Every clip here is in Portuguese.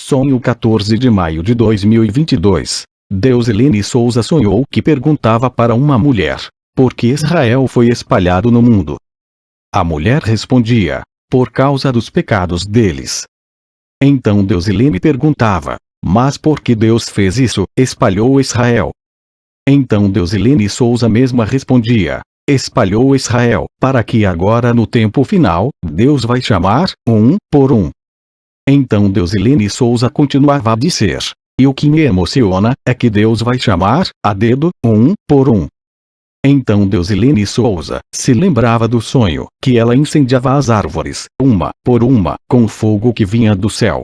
Sonho 14 de maio de 2022. Deusilene Souza sonhou que perguntava para uma mulher: por que Israel foi espalhado no mundo? A mulher respondia: por causa dos pecados deles. Então Deusilene perguntava: mas por que Deus fez isso, espalhou Israel? Então Deusilene Souza mesma respondia: espalhou Israel, para que agora no tempo final, Deus vai chamar, um por um. Então Deusilene Souza continuava a dizer: e o que me emociona, é que Deus vai chamar, a dedo, um por um. Então Deusilene Souza se lembrava do sonho, que ela incendiava as árvores, uma por uma, com fogo que vinha do céu.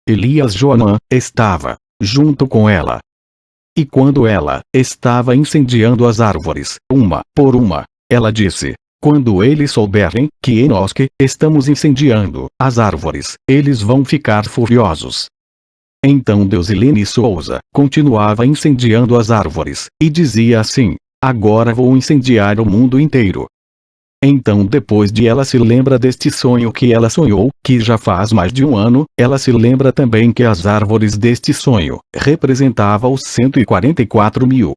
Elias Joanã estava junto com ela. E quando ela estava incendiando as árvores, uma por uma, ela disse: quando eles souberem que nós que estamos incendiando as árvores, eles vão ficar furiosos. Então Deusilene Souza continuava incendiando as árvores, e dizia assim: agora vou incendiar o mundo inteiro. Então depois de ela se lembra deste sonho que ela sonhou, que já faz mais de um ano, ela se lembra também que as árvores deste sonho representavam os 144 mil.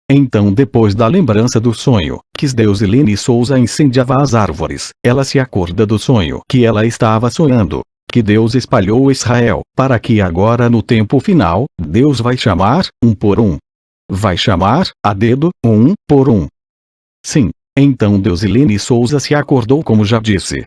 Então depois da lembrança do sonho, que Deusilene Souza incendiava as árvores, ela se acorda do sonho que ela estava sonhando, que Deus espalhou Israel, para que agora no tempo final, Deus vai chamar, um por um. Vai chamar, a dedo, um por um. Sim. Então Deusilene Souza se acordou, como já disse.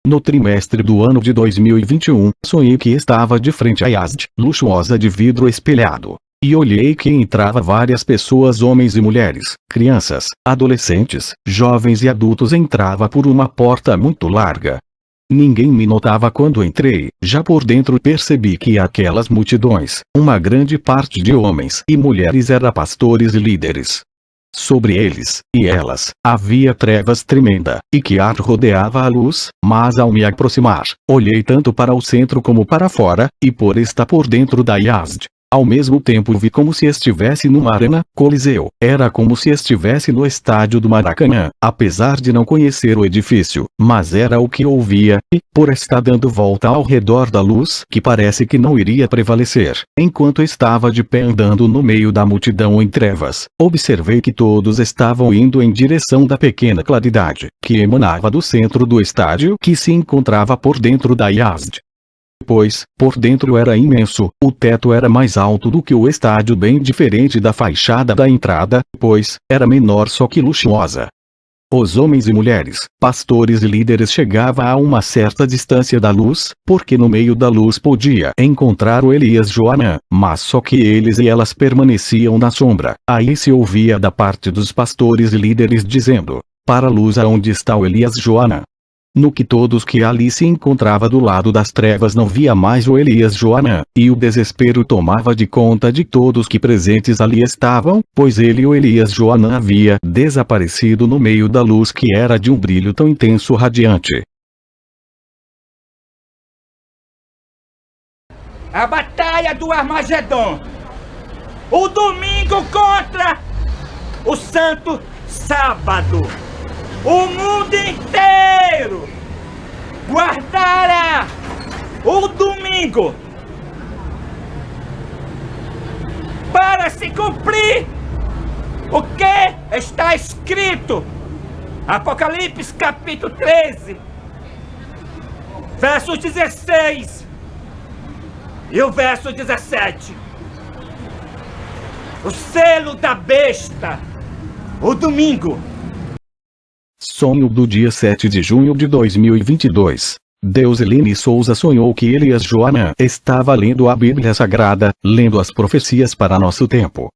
No trimestre do ano de 2021, sonhei que estava de frente à Yazd, luxuosa de vidro espelhado. E olhei que entrava várias pessoas, homens e mulheres, crianças, adolescentes, jovens e adultos. Entrava por uma porta muito larga. Ninguém me notava quando entrei. Já por dentro percebi que aquelas multidões, uma grande parte de homens e mulheres, era pastores e líderes. Sobre eles, e elas, havia trevas tremenda, e que ar rodeava a luz, mas ao me aproximar, olhei tanto para o centro como para fora, e por estar por dentro da Yazd, ao mesmo tempo vi como se estivesse numa arena, coliseu. Era como se estivesse no estádio do Maracanã, apesar de não conhecer o edifício, mas era o que ouvia, e, por estar dando volta ao redor da luz, que parece que não iria prevalecer, enquanto estava de pé andando no meio da multidão em trevas, observei que todos estavam indo em direção da pequena claridade, que emanava do centro do estádio, que se encontrava por dentro da Yazd. Pois, por dentro era imenso, o teto era mais alto do que o estádio, bem diferente da fachada da entrada, pois, era menor só que luxuosa. Os homens e mulheres, pastores e líderes chegavam a uma certa distância da luz, porque no meio da luz podia encontrar o Elias Joanã, mas só que eles e elas permaneciam na sombra. Aí se ouvia da parte dos pastores e líderes dizendo: para a luz aonde está o Elias Joanã? No que todos que ali se encontrava do lado das trevas não via mais o Elias Joanã, e o desespero tomava de conta de todos que presentes ali estavam, pois ele, o Elias Joanã, havia desaparecido no meio da luz, que era de um brilho tão intenso, radiante. A batalha do Armagedon. O domingo contra o santo sábado. O mundo inteiro guardará o domingo para se cumprir o que está escrito. Apocalipse capítulo 13, verso 16 e o verso 17. O selo da besta, o domingo. Sonho do dia 7 de junho de 2022. Deusilene Souza sonhou que Elias Joanã estava lendo a Bíblia Sagrada, lendo as profecias para nosso tempo.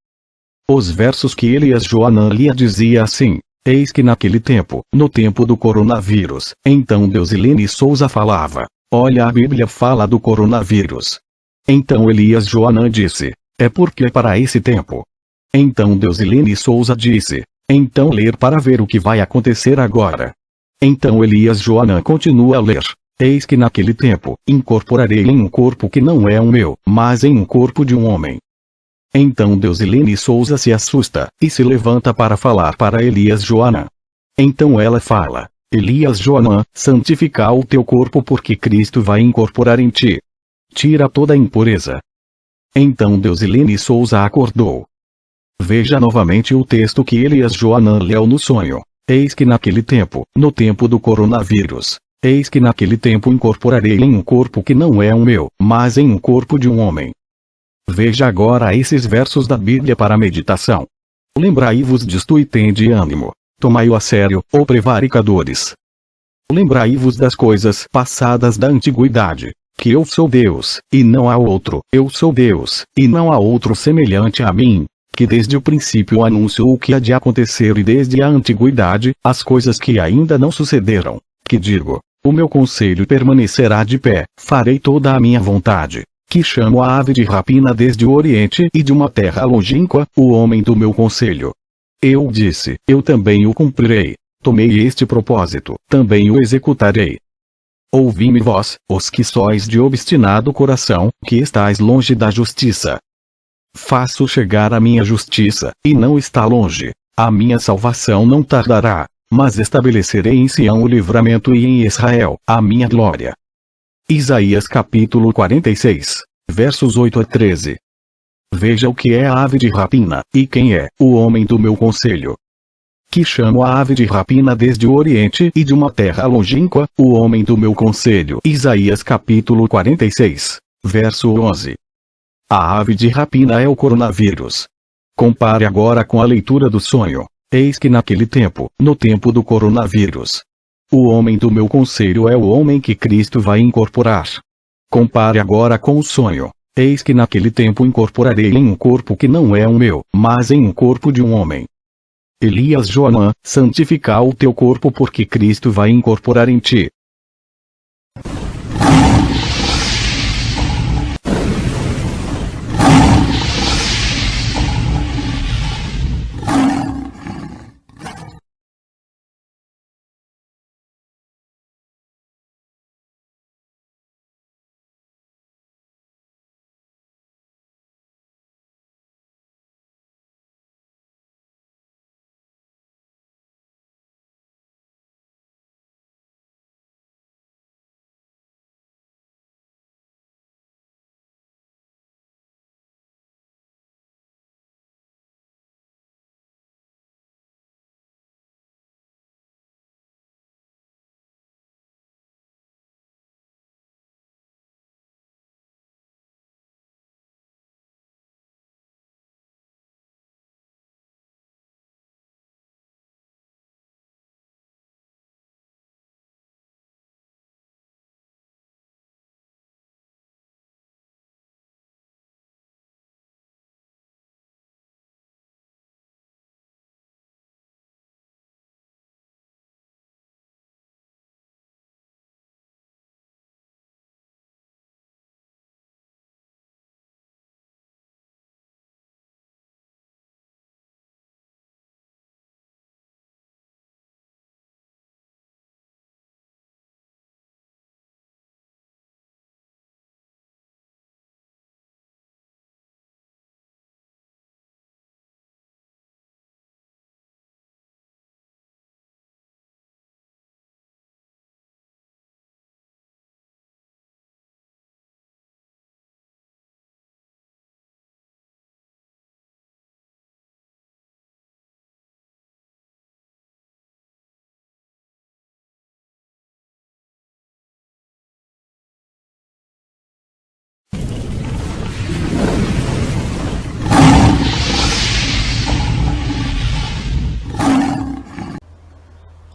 Os versos que Elias Joanã lia dizia assim: eis que naquele tempo, no tempo do coronavírus, então Deusilene Souza falava: olha, a Bíblia fala do coronavírus. Então Elias Joanã disse: é porque para esse tempo. Então Deusilene Souza disse: então ler para ver o que vai acontecer agora. Então Elias Joanã continua a ler: eis que naquele tempo, incorporarei em um corpo que não é o meu, mas em um corpo de um homem. Então Deusilene Souza se assusta, e se levanta para falar para Elias Joanã. Então ela fala: Elias Joanã, santifica o teu corpo porque Cristo vai incorporar em ti. Tira toda a impureza. Então Deusilene Souza acordou. Veja novamente o texto que Elias Joanã leu no sonho. Eis que naquele tempo, no tempo do coronavírus, eis que naquele tempo incorporarei em um corpo que não é o meu, mas em um corpo de um homem. Veja agora esses versos da Bíblia para meditação. Lembrai-vos disto e tende ânimo. Tomai-o a sério, ó prevaricadores. Lembrai-vos das coisas passadas da antiguidade, que eu sou Deus, e não há outro, eu sou Deus, e não há outro semelhante a mim, que desde o princípio anuncio o que há de acontecer e desde a antiguidade, as coisas que ainda não sucederam, que digo, o meu conselho permanecerá de pé, farei toda a minha vontade, que chamo a ave de rapina desde o oriente e de uma terra longínqua, o homem do meu conselho. Eu disse, eu também o cumprirei, tomei este propósito, também o executarei. Ouvi-me vós, os que sois de obstinado coração, que estáis longe da justiça. Faço chegar a minha justiça, e não está longe. A minha salvação não tardará, mas estabelecerei em Sião o livramento e em Israel, a minha glória. Isaías capítulo 46, versos 8 a 13. Veja o que é a ave de rapina, e quem é o homem do meu conselho. Que chamo a ave de rapina desde o oriente e de uma terra longínqua, o homem do meu conselho. Isaías capítulo 46, verso 11. A ave de rapina é o coronavírus. Compare agora com a leitura do sonho. Eis que naquele tempo, no tempo do coronavírus, o homem do meu conselho é o homem que Cristo vai incorporar. Compare agora com o sonho. Eis que naquele tempo incorporarei em um corpo que não é o meu, mas em um corpo de um homem. Elias Joanã, santifica o teu corpo porque Cristo vai incorporar em ti.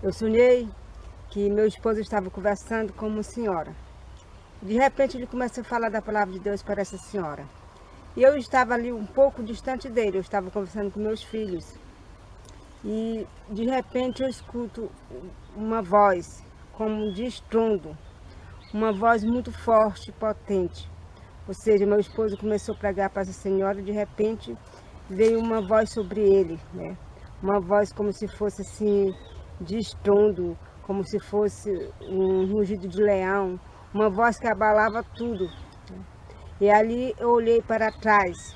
Eu sonhei que meu esposo estava conversando com uma senhora. De repente ele começou a falar da palavra de Deus para essa senhora. E eu estava ali um pouco distante dele, eu estava conversando com meus filhos. E de repente eu escuto uma voz, como de estrondo, uma voz muito forte e potente. Ou seja, meu esposo começou a pregar para essa senhora e de repente veio uma voz sobre ele, né? Uma voz como se fosse assim, de estrondo, como se fosse um rugido de leão, uma voz que abalava tudo, né? E ali eu olhei para trás,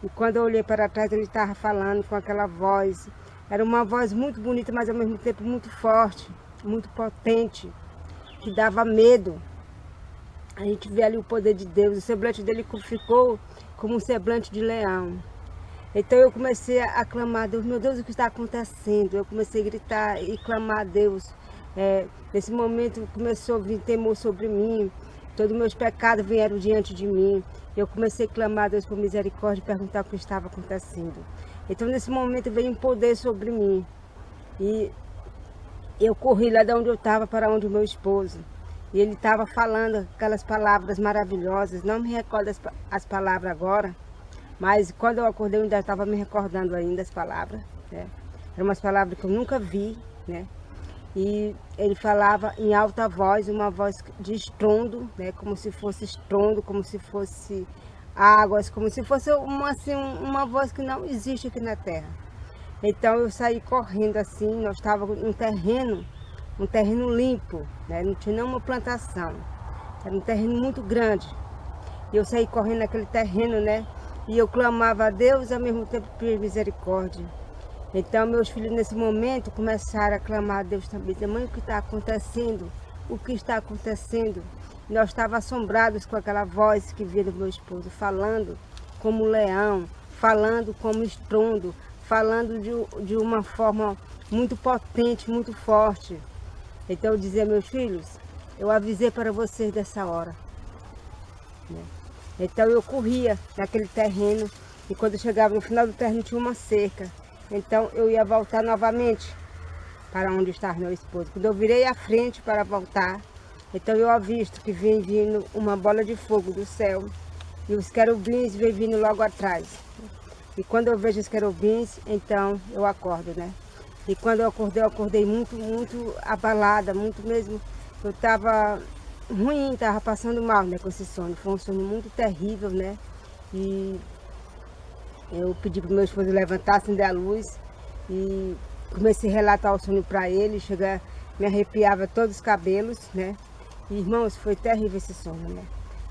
e quando eu olhei para trás ele estava falando com aquela voz. Era uma voz muito bonita, mas ao mesmo tempo muito forte, muito potente, que dava medo. A gente vê ali o poder de Deus, o semblante dele ficou como um semblante de leão. Então eu comecei a clamar a Deus, meu Deus, o que está acontecendo? Eu comecei a gritar e clamar a Deus. Nesse momento começou a vir temor sobre mim, todos os meus pecados vieram diante de mim. Eu comecei a clamar a Deus por misericórdia e perguntar o que estava acontecendo. Então nesse momento veio um poder sobre mim. E eu corri lá de onde eu estava para onde o meu esposo. E ele estava falando aquelas palavras maravilhosas, não me recordo as palavras agora, mas quando eu acordei eu ainda estava me recordando ainda as palavras, né? Eram umas palavras que eu nunca vi, né? E ele falava em alta voz, uma voz de estrondo, né? Como se fosse estrondo, como se fosse águas, como se fosse uma voz que não existe aqui na terra. Então eu saí correndo assim, nós estávamos num terreno limpo, né? Não tinha nenhuma plantação, era um terreno muito grande. E eu saí correndo naquele terreno, né? E eu clamava a Deus ao mesmo tempo por misericórdia. Então meus filhos nesse momento começaram a clamar a Deus também. Mãe, o que está acontecendo? O que está acontecendo? E nós estávamos assombrados com aquela voz que vinha do meu esposo, falando como leão, falando como estrondo, falando de uma forma muito potente, muito forte. Então eu dizia, meus filhos, eu avisei para vocês dessa hora, né? Então eu corria naquele terreno e quando eu chegava no final do terreno tinha uma cerca. Então eu ia voltar novamente para onde estava meu esposo. Quando eu virei a frente para voltar, então eu avisto que vem vindo uma bola de fogo do céu e os querubins vêm vindo logo atrás. E quando eu vejo os querubins, então eu acordo, né? E quando eu acordei muito, muito abalada, muito mesmo. Eu estava ruim, estava passando mal, né, com esse sono. Foi um sono muito terrível, né? E eu pedi para o meu esposo levantar, acender a luz e comecei a relatar o sonho para ele. Me arrepiava todos os cabelos, né? E, irmãos, foi terrível esse sono, né?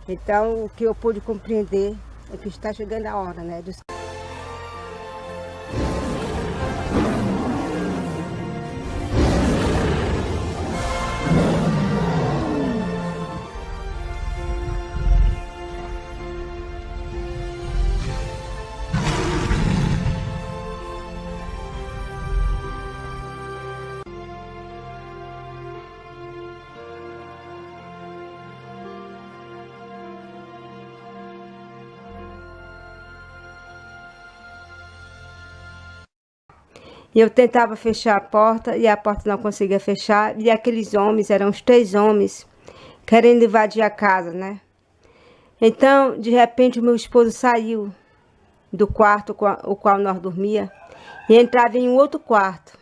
Então, o que eu pude compreender é que está chegando a hora, né? E eu tentava fechar a porta e a porta não conseguia fechar. E aqueles homens, eram os 3 homens, querendo invadir a casa, né? Então, de repente, o meu esposo saiu do quarto com o qual nós dormia e entrava em um outro quarto.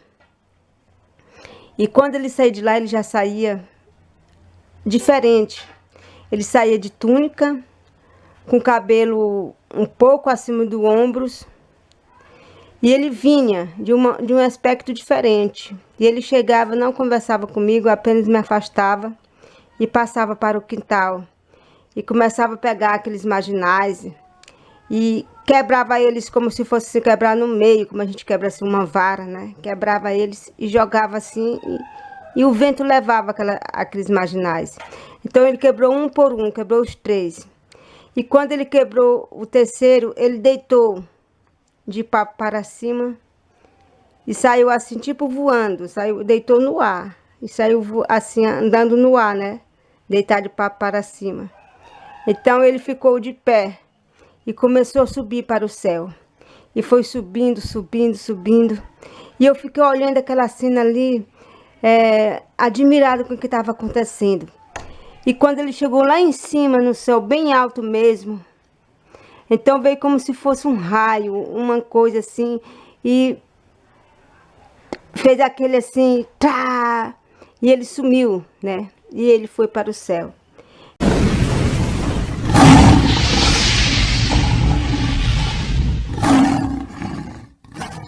E quando ele saía de lá, ele já saía diferente. Ele saía de túnica, com cabelo um pouco acima dos ombros. E ele vinha de um aspecto diferente. E ele chegava, não conversava comigo, apenas me afastava e passava para o quintal. E começava a pegar aqueles marginais e quebrava eles como se fosse se quebrar no meio, como a gente quebra assim uma vara, né? Quebrava eles e jogava assim e o vento levava aqueles marginais. Então ele quebrou um por um, quebrou os 3. E quando ele quebrou o terceiro, ele deitou de papo para cima e saiu assim, tipo voando, deitou no ar e saiu assim, andando no ar, né? Deitado de papo para cima. Então ele ficou de pé e começou a subir para o céu. E foi subindo, subindo, subindo. E eu fiquei olhando aquela cena ali, admirada com o que estava acontecendo. E quando ele chegou lá em cima, no céu, bem alto mesmo, então veio como se fosse um raio, uma coisa assim, e fez aquele assim, tá, e ele sumiu, né? E ele foi para o céu.